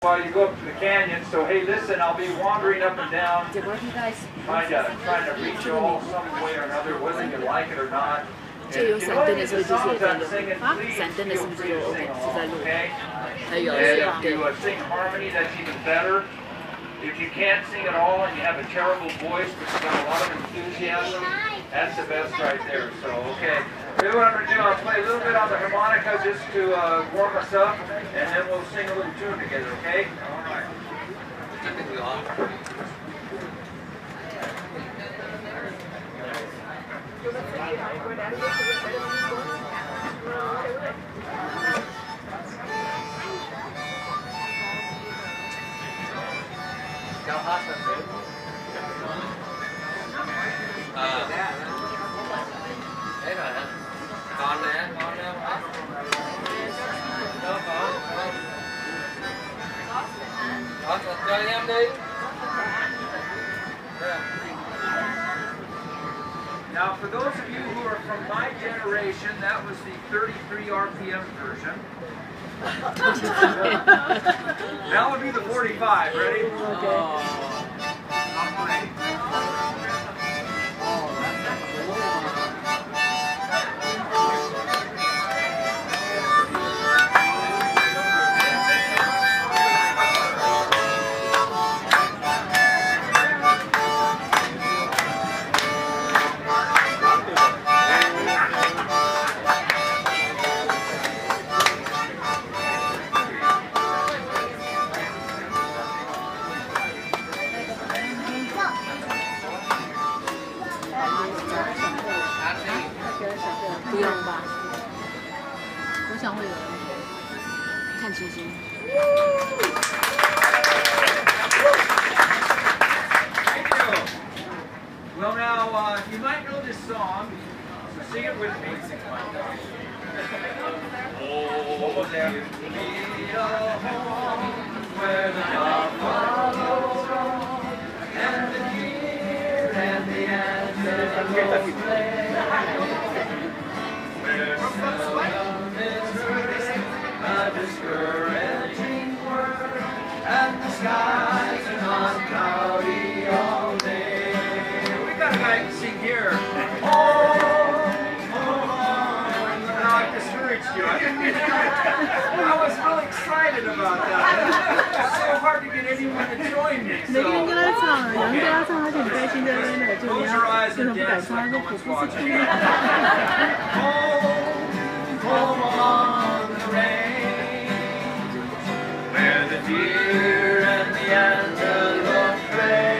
While you go up to the canyon, so hey, listen, I'll be wandering up and down, trying to reach you all some way or another, whether you like it or not. And if you know any of the songs I'm singing, please feel free to sing along, okay? And if you sing harmony, that's even better. If you can't sing at all and you have a terrible voice, but you've got a lot of enthusiasm, that's the best right there. So, okay. Here's what I'm going to do. I'll play a little bit on the harmonica just to warm us up, and then we'll sing a little tune together, okay? All right. Thế rồi hả? Con nè, con nè. Đâu có. Đó, chơi em đi. Now, for those of you who are from my generation, that was the 33 RPM version. That would be the 45. Ready? Okay. Well, now, you might know this song, so sing it with me. Oh, there be a home where the buffalo roam, and the deer and the antelope play, where seldom is heard a discouraging word, and the skies are not cloudy all day. I can sing here. I discouraged you. I was really excited about that. It's so hard to get anyone to join me. So. Close your eyes and dance like no one's watching. Home on the range, where the deer and the antelope play.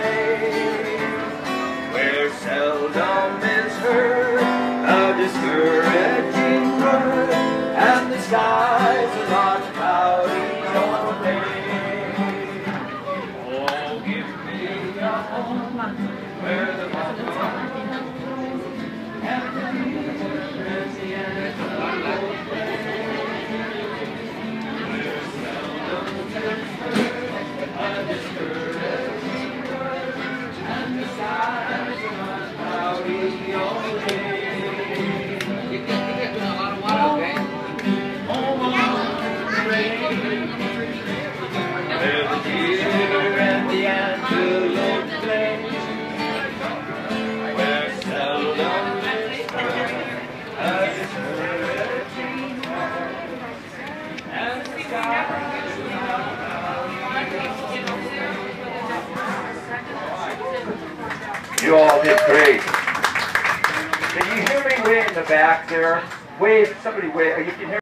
Seldom is heard a discouraging word, and the skies are not cloudy all day. Oh, give me a home where the buffalo and the deer and the antelope play, where seldom is heard a discouraging word, and the skies are not cloudy all day. You get a lot of water, okay? Home on the range, where the deer and the antelope play, where seldom is heard a discouraging word, and the skies are not cloudy all day. You all did great. Can you hear me way in the back there? Wave, somebody wave. You can hear